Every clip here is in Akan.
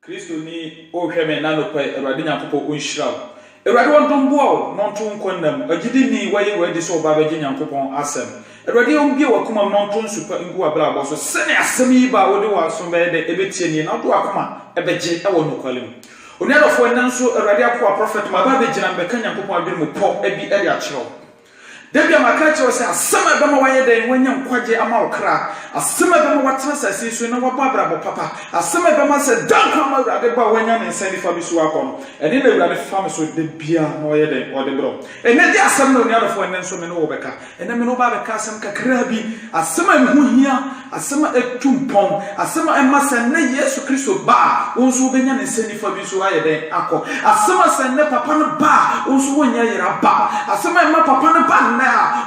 Kristo ni o hweme na no pe Awurade Nyankopɔn onhyira wo. Awurade wontom boa no nto nkonnam agidi ni waye ready so ba be Nyankopɔn asem. Awurade ombie wakoma no nto nsupa ngu abla abo so sene asem yi ba wo de waso be de ebetie ni na do akoma ebegye ewo nokwalem. Oniadofo nanso Awurade akwa prophet ma ba be gina mbeka Nyankopɔn adwene mu pɔ ebi eri akyerɛw. Debia makacho se asema bema waye den wanya nkwaje ama okra asema bema watena sase so na wababra bo papa asema bema se danka ma Awurade ba wanya ne nsani fa bisu akọ ene na Awurade fa me so debia na waye den ode bro ene di asem na oniadofo ene nso me no wobeka ene me no ba beka asem kakra bi asema mhuhia asema etumpon asema emasa na Yesu Kristo ba onso benya ne nsani fa bisu aye den akọ asema se ne papa no ba onso wonya yera ba asema emma papa no ba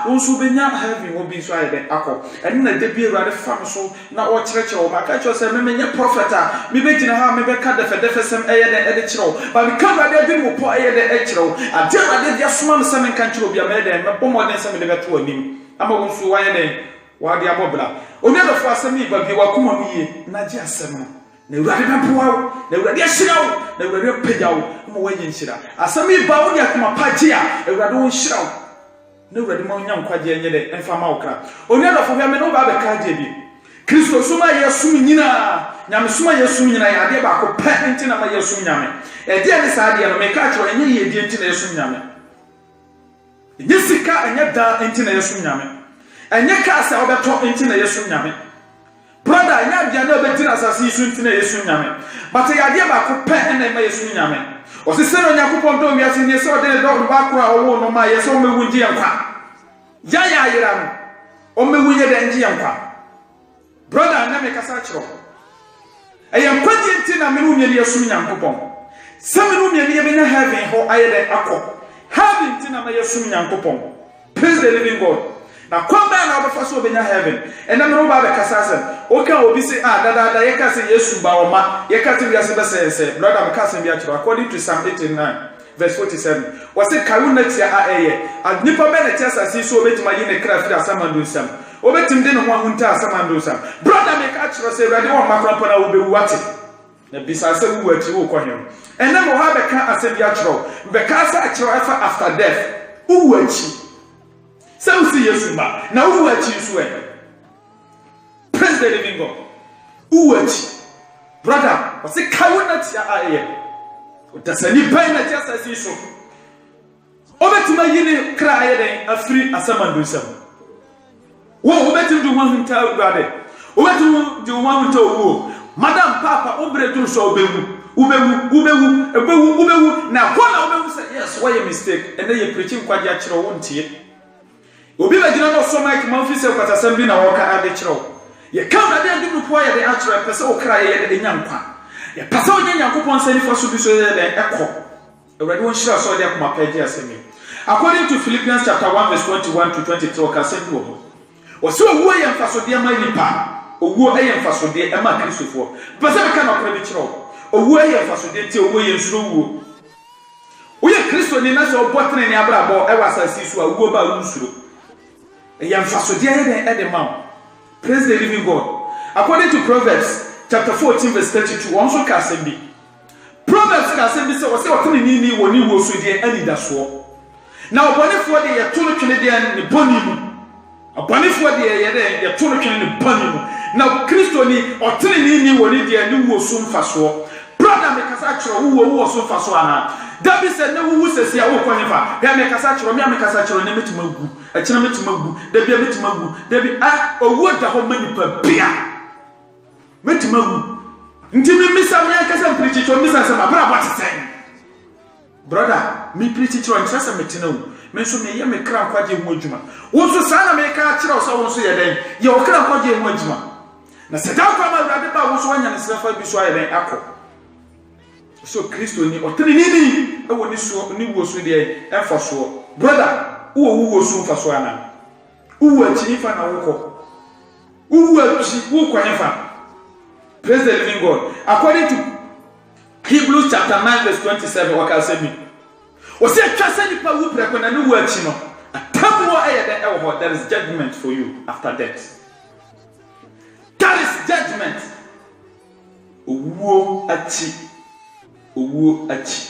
onso benya heaven obi so ayede akọ ene na de bi Awurade fam so na o kyerɛkyerɛ o maka kyerɛ sɛ memenya prophet me begina ha me beka defedefe sem eyede ede kyerɛw ba me ka Awurade bi mo po eyede e kyerɛw ade Awurade dia soma me sem nka kyerɛw bi amede me bɔ modern sem de beto anim ama onso wayede wade abobla oniadofo asem yi ba bi wakoma mu ye na gye asem no na Awurade bɛboa na Awurade ahyira wo na Awurade apagya wo mo waye nhyira asem yi ba wo de akoma pagye a Awurade wo nhyira wo na Awurade ma nya nkwaje enye de emfa ma okra oniadofo hwe me no ba be kaje bi Kristo suma yesum nyina nyame suma yesum nyina ya de ba ko pa enti na ma yesum nyame e de ne sa de no me ka kiro enye ye de enti na yesum nyame enye sika enye da enti na yesum nyame enye ka sa obeto enti na yesum nyame brother enye dia na obetira asase isu enti na yesum nyame but ya de ba ko pa na ma yesum nyame osisero Nyankopɔn do wiase ni se ode do ba kro a wo no ma ye se o mewu ngi yankwa ya ayira no o mewu ye de ngi yankwa brother na me kasa kyerɛ ɛyɛ kwaji nti na me no nyɛ yesum Nyankopɔn se me no nyɛ be na heaven ho aye de akɔ heaven nti na ma yesum Nyankopɔn praise the living God na kwamba na obefa so obenya heaven ena me no ba be kasa asem o ka obi se dada ye ka se Yesu ba o ma ye ka te wiase be se brother me ka se bi a kyerɛ according to Psalm 89 verse 47 was say karuna tia nipa be na tia sase so obetima yi ne kra fi asamando nsam obetim de no ho ahunta asamando nsam brother me ka kyerɛ se Awurade wo makra pa na obewu ate na bisa se wu ati wo kɔhem ena mo ha be ka asem bi a kyerɛ be ka sa kyerɛ efa after death wu ati se u si Yesu ba na wu ati so e praise the living God wu ati brother was say karuna tia Dasani pai na tia sase so obetima yini kra ayeden afiri asamando nsam wo obetim du hunta Awurade obetim du hunta owo madam papa obre tu so ubewu na kona obewu say yes why a mistake and then you preaching kwaje a kyerɛ wo ntie obi ba gina no so mic man fi se kwatasam bi na wo ka ade kyerɛ ye ka na de adu po ya de a kyerɛ pese wo kra ye de nyankwa ya pese wo Nyankopɔn sani fa so bi so ye de ekɔ Awurade won hyira so de akoma page asemi according to Philippians chapter 1 verse 21 to 23 o ka se bi wo o se owo ye mfa so de ma nipa owo ye mfa so de ma Kristofo pese be ka na kra bi kyerɛ owo ye mfa so de ti owo ye nsuro wo wo ye Kristo ni na se obotene ni abrabɔ e wasasi so a wo ba nsuro ye mfa so de ye de ma praise the living God according to Proverbs chapter 14 verse 32 also ka se bi Proverbs ka se bi se o se o tene ni woni wo so de anida so na obonefo de ye to no twene de ne boni mu obonefo de ye to no twene ne boni mu na Kristo ni o tene ni woni de ne wo so mfa so brother me kasa kyerɛ wo so mfa so ana David said na wo sesi a wo kɔnyefa ga me kasa kyerɛ me kasa kyerɛ ne metima gu a kyerɛ metima gu David metima gu David owo da ho manipa bia metima gu nti me misa me kasa preach to misa sama bra bot ten brother me preach to nti sasa metina wu me so me ye me kra kwaje ho adwuma wo so sa na me ka kyerɛ so wo so ye den ye wo kra kwaje ho adwuma na se da kwa ma Awurade ba wo so wanya ne sefa bi so aye den akɔ so Kristo ni otene nini e woni so ni wo so de emfa so brother wo so mfa so ana wo achi fa na wo achi wo kwanfa praise the living God according to Hebrews chapter 9 verse 27 what can say me o se twase ni pa wo preko na ni wo achi no atabo e de e wo there is judgment for you after death that is judgment wo achi owu achi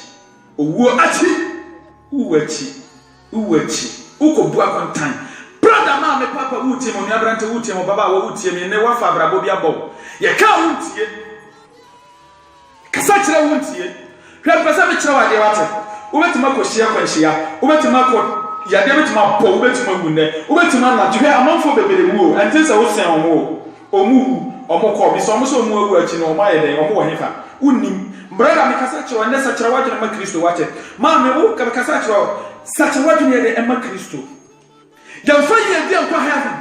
uwachi uko bua kontan brother ma me papa wutie mo nua brante wutie mo baba wo wutie me ne wafa brabo bia bo ye ka wutie kasa kire wutie hwe pesa me kire wade wate ubetima ko hia kwanhia ubetima ko yade betima bo ubetima wunne ubetima na hwe amanfo bebere mu o ante se wo sen omu ko bi so mo so mu awu achi no ma ye den omo wo hefa unnim brother me kasa kire wande sa kire wade na Kristo wate ma me wo ka kasa kire sacha wade ne de ema Kristo yamfa ye dia kwa heaven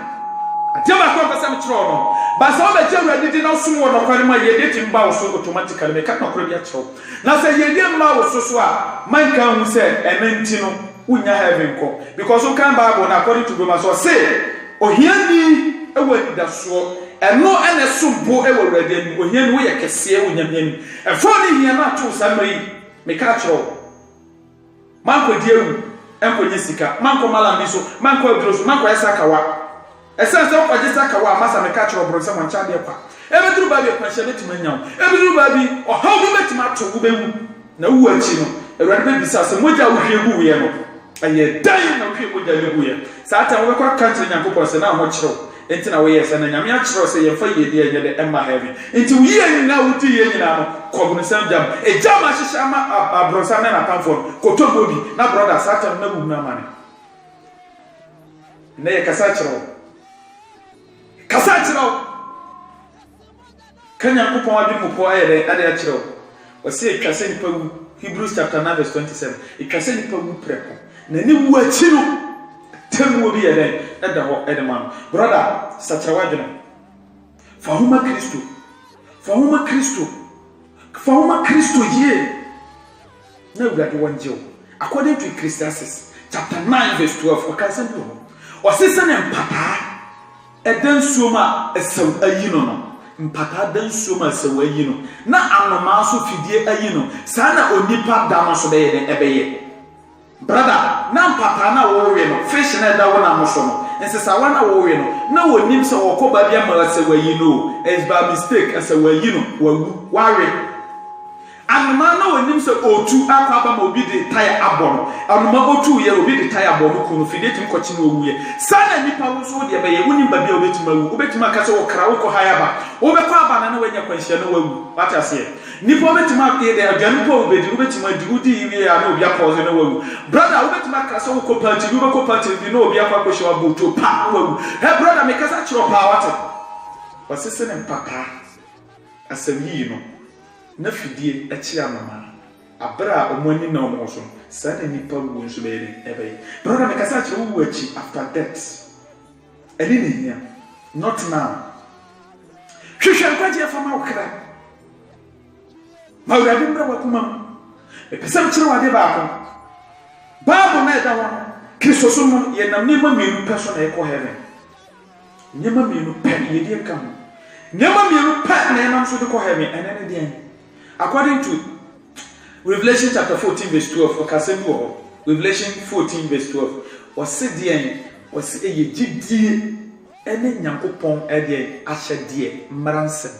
adiaba kwa kasa me kire no ba sa oba je wade di na sum wo no kware ma ye de timba wo so automatically me ka na kore bia kire na say ye dia ma wo so a man kan hu say enanti no unya heaven ko because you can Bible na according to Romans so say ohiani ewa da so eno ene sombo ewa wade ni ohiani wo ye kese wo nyamyani efo ni hia na to samri me ka kire man ko diewu enko nyisika man ko mala miso man ko adroso man ko esakawa esense ko jesakawa masa me ka kire bro se mon chade kwa ebeduru ba bi kwanhye betima nyawo ebeduru ba bi ohaw bi betima to wo bewu na wu achi no ewrade be bisa se moja wo hwegu ye no aye dan na hwe moja lebu ye saata wo bekwa country nyankopon se na ho kire enti na wo ye se na nyame a kire se ye fa ye de ye de emma heaven enti wo ye ni na wo ti ye nyina no kobunu sam jam e jama hihya ma abrosa na pamfo ko to bobi na brother saata na bu na mane na ye kasa kire kanya kupon adu mupo ayere ade a kire o se etwase nipa wu Hebrews chapter 9 verse 27 etwase nipa wu preko na ni wu achi no temu obi yere eda ho edman brother satrawadwena fa homa Kristo ye na urade wonjew according to Ecclesiastes chapter 9 verse 12 okasan bi ho o se se ne mpapa eden suoma esaw ayino no mpata dan suoma esaw ayino na anoma so fidie ayino sa na onipa da no so be ye ebeye brother na mpata na wo we no fish na da wo na mo so no ensesa wa na wo we no na wonim se wo ko ba bia ma esaw ayino is by mistake esaw ayino wa we anuma na wonim se otu akwaba ma obi de tire abon anuma otu ye obi de tire abon ko no fidie tim kochi na owuye sana nipa wo so de be ye wonim ba bia obetima wu obetima ka se wo kra wo ko hayaba wo be kwa aba na wanya kwanhia na wawu wata se nipa obetima ke de adwan ko obedi obetima di udi yiwe ya na obi akose na wawu brother obetima ka se wo ko party wo ko party di na obi akwa kwhia boto pa wawu he brother me ka sa chiro pa wata wasese ne papa asawi no na fidie achi amama abra omani na omoso sa na nipa wu nso be ebe brother me kasa kire wu achi after death eni ne hia not now hwehwe kwaje afama okra ma urade mbra wakuma e pesa kire wade baako baabo na eda wono Kristo so mo ye nam ne ma mienu peso na eko heaven nyema mienu pe ye die kam nyema mienu pe na nam so de ko heaven enene de according to Revelation chapter 14 verse 12 okasembo Revelation 14 verse 12 osedian osi eyegidie ene nyankopon ede ahyedie mransem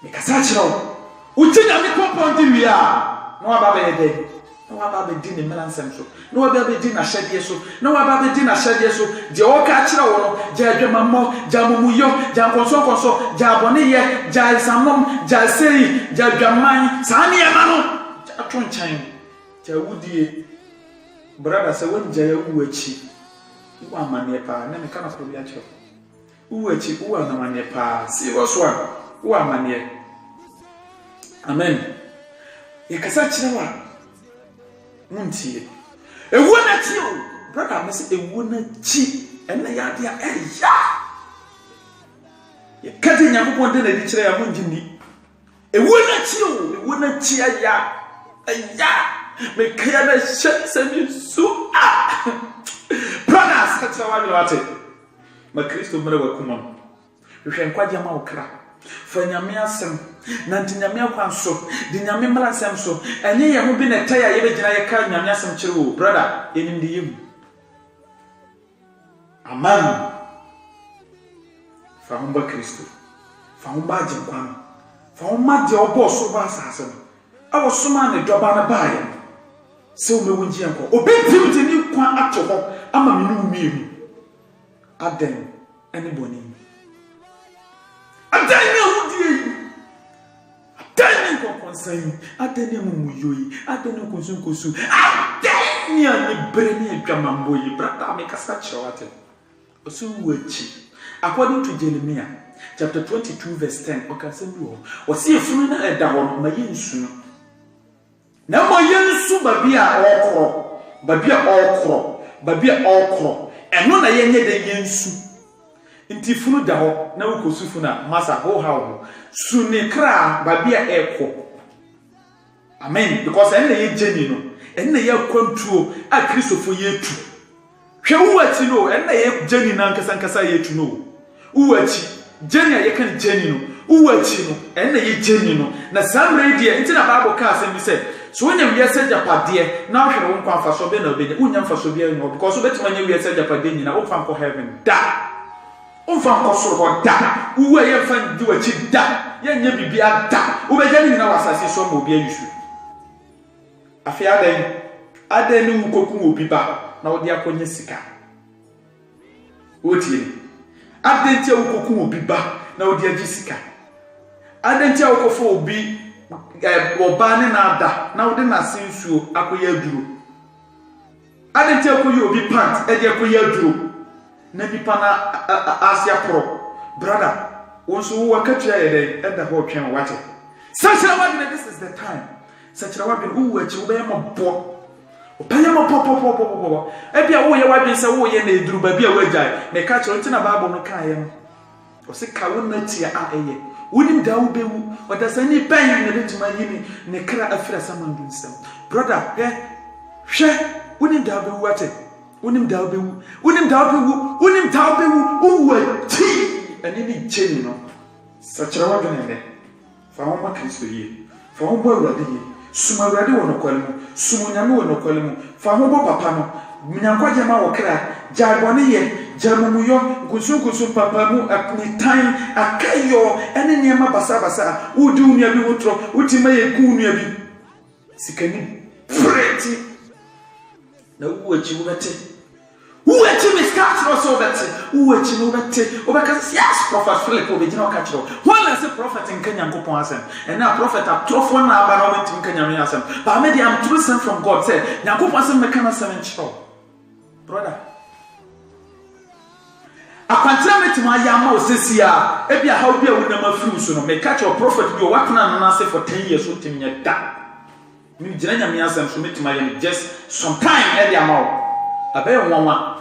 mekasa kiro uti nyankopon di wi a no aba be de no aba be di ne mransem so no aba be di na hyedie so no aba be di na hyedie so je o ka kiro wo no je adwamammo jamumuyo jankonso jaboniye jaisamnom jaisei jadwaman sani ema no atonchan jawudie brother se won jaya wu achi wa mane pa na me kana so bi acho wu achi wu na mane pa serious one wa mane amen yakasa chirewa muntie ewu na chi o brother me se ewu na chi ena ya dia eya ye kati nyankopon de na di kire ya munjini ewu na chi aya me kaya na semi su brothers kata wa wate ma Kristo mre wa kuma hwe nkwaje ma okra fa nyame asem na nyame akwanso di nyame mra asem so enye ye ho bi na taya ye begina ye ka nyame asem kire wo brother enim de yim amen fa humba Kristo fa humba je kwan fa humba je obo so ba asase awo soma ne doba na bae se o mewu nji enko obetim te ni kwa ato ho ama me nu miemu aden ene boni aden ne hudie aden ko konsan aden ne mumuyoyi aden ne konsun aden ne ani breni adwamambo yi brata me kasa chewate osu wachi according to Jeremiah chapter 22 verse 10 okasembi o si efunu na eda ho ma yensu no na ma yensu babia okro eno na yenye de yensu nti funu da ho na wokosufu na masa ho hawo su ne kra babia eko amen because enne ye jeni no enne ye kwantuo a Christopher yetu hwe uwachi no enne ye jeni na nkasa yetu no uwachi jeni a ye kan jeni no uwachi no enne ye jeni no na samre dia nti na Bible ka asem bi say so when you say japade na hwere won kwa faso be na obede unya faso be no because obetima nya we say japade nyina wo fa nko heaven da wo fa nko so ho da wo ye fa ndi wachi da ye nya bibia da wo be jani nyina wasase so ma obi ayusu afi aden ni wukoku obi ba na wo de akonye sika wotie aden ti wukoku obi ba na wo de agi sika aden ti wukofo obi oba ne na ada na wode na sensuo akoya aduro adenti akoya obi pant e de akoya aduro na nipa na asia pro brother wonso wo wakatua ye dey eda ho twen wate sachira wadine this is the time sachira wadine wo achi wo be mabo opanya mabo e bia wo ye wadine se wo ye na eduru ba bia wagya me ka chiro ntina Bible no kan ye no o se ka wo na tia a eye wonim da wo bewu odasani ban ne betuma yimi ne kra afira samandun sam brother hwe wonim da wo bewu wate wonim da wo bewu uwati ani ni jeni no sachira wa gane fa ho ma Kristo yi fa ho bo awrade yi suma awrade wo no kwalemu sumu nyame wo no kwalemu fa ho bo papa no minyankwaje ma wo kra jarbone ye jamuyo kusunkusun papa mu akni time akayo ene niema basa udi unia bi wotro utima ye ku unia bi sikani pretty na uwachi uwachi miskat no so bete uwachi no bete obaka yes prophet Philip obegina okachiro wala se prophet in Kenya ngopon asem and na prophet atrofo na aba na went in Kenya me asem but me am true sent from God say ngopon asem me kana seven chiro brother apantra metima yama osisia e bia how bia wo na mafiri so no me catch your prophet bi o watena na say for 10 years so teminya da mi gina nya me asem so metima yam just sometime e dia mawo abe wonwa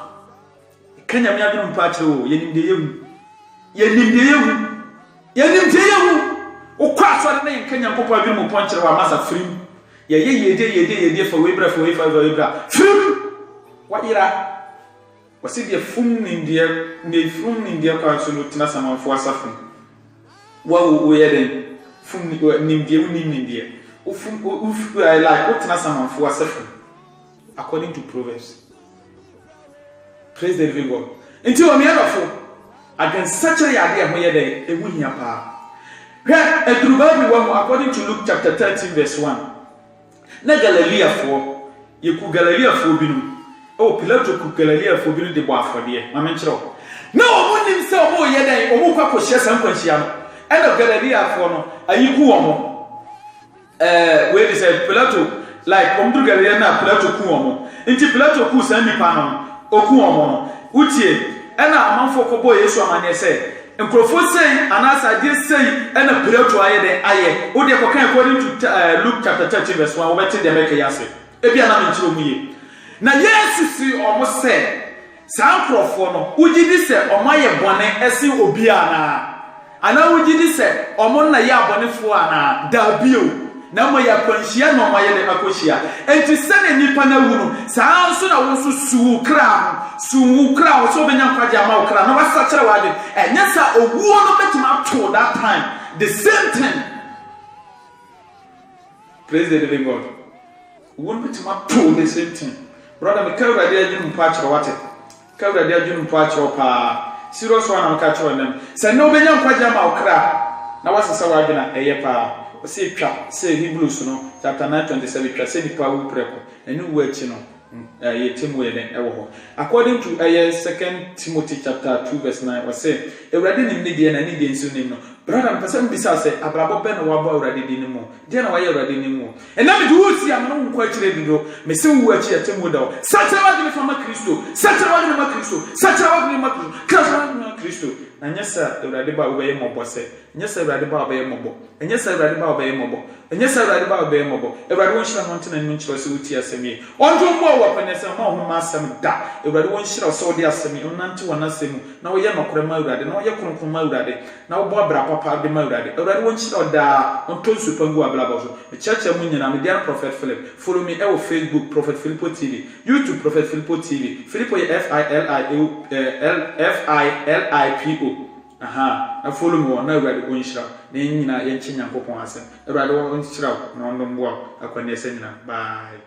Kenya me adunu mpa kire o yenimde yehu o kwa so na Kenya nkopɔ adunu mo pon kire wa masa frim yede for webra frim wa ira wasi de fum nindia kwa so no tina samanfo asafo wo yeden fum nindia o fum like o tina samanfo asafo according to Proverbs. Praise the living God. Until we are for against such a idea where they a winning pa. A true Bible according to Luke chapter 13 verse 1. Na Galilee for you could Galilee for binu. Oh, Pilato could Galilee for binu de bois for dear. My mentor. No one himself, oh, yet, or walk up for shares and conscience. And of Galilee for no, a you who where they said Pilato, like Galilee na Pilato kuomo. Into Pilato ku send me panon. Okuomo utie ena amanfo kobo Yesu amane se nkrofo sei anasa die sei ena Pilato aye wo de kokan according to Luke chapter 13 verse 1 wo beti de make yase ebia na menchiro muye na Yesu si omo se sa nkrofo no ugidi se omo aye bone ese obi ana ugidi se omo na ye abonefo ana da bio na mo ya kwanhia no mo ye de akohia enti se ne nipa na wu no saa nso na wo so suwu kra wo so benya kwaje ama wo kra na wasa kire wade enya sa owuo no betima to that time the same thing. Praise the living God. Won betima to the same thing. Brother me kaura de ajun mpa kire wate kaura de ajun mpa kire pa serious one am ka kire nem se no benya kwaje ama wo kra na wasa sa wade na eye pa say twa say Hebrews no chapter 9:27 twa say nipa wu preko enu wu achi no yetem we den ewo ho according to 2 Timothy chapter 2:9 was say Ewurade nim ne de na ne de nso nim no brother person bisa say abrabo be na wabo Ewurade di nim de na waye Ewurade nim mo ena me du si am no nko akire dido me se wu achi yetem wo da sacha wa de fama Kristo sacha wa de ma Kristo sacha wa de ma Kristo na nyesa Ewurade ba wo be mobo se nyesa Ewurade ba wo be mobo nyesa Ewurade ba wo be mobo nyesa Ewurade ba wo be mobo Ewurade won hira no ntena nmu nkyiro se wuti asemi onjo mo wa panese ma ho ma asem da Ewurade won hira so de asemi onnante wona asemu na wo ye nokore ma Ewurade na wo ye kronkron ma Ewurade na wo bo abra papa de ma Ewurade Ewurade won hira da onto supangu abla bo so cheche mu nyina me dia Prophet Philip follow me e wo Facebook Prophet Philippo TV YouTube Prophet Philippo TV Philippo FILIPO na follow me na Ewurade won hira na nyina ye nchi Nyankopon asem Ewurade won hira na ondom bo akwane ese nyina bye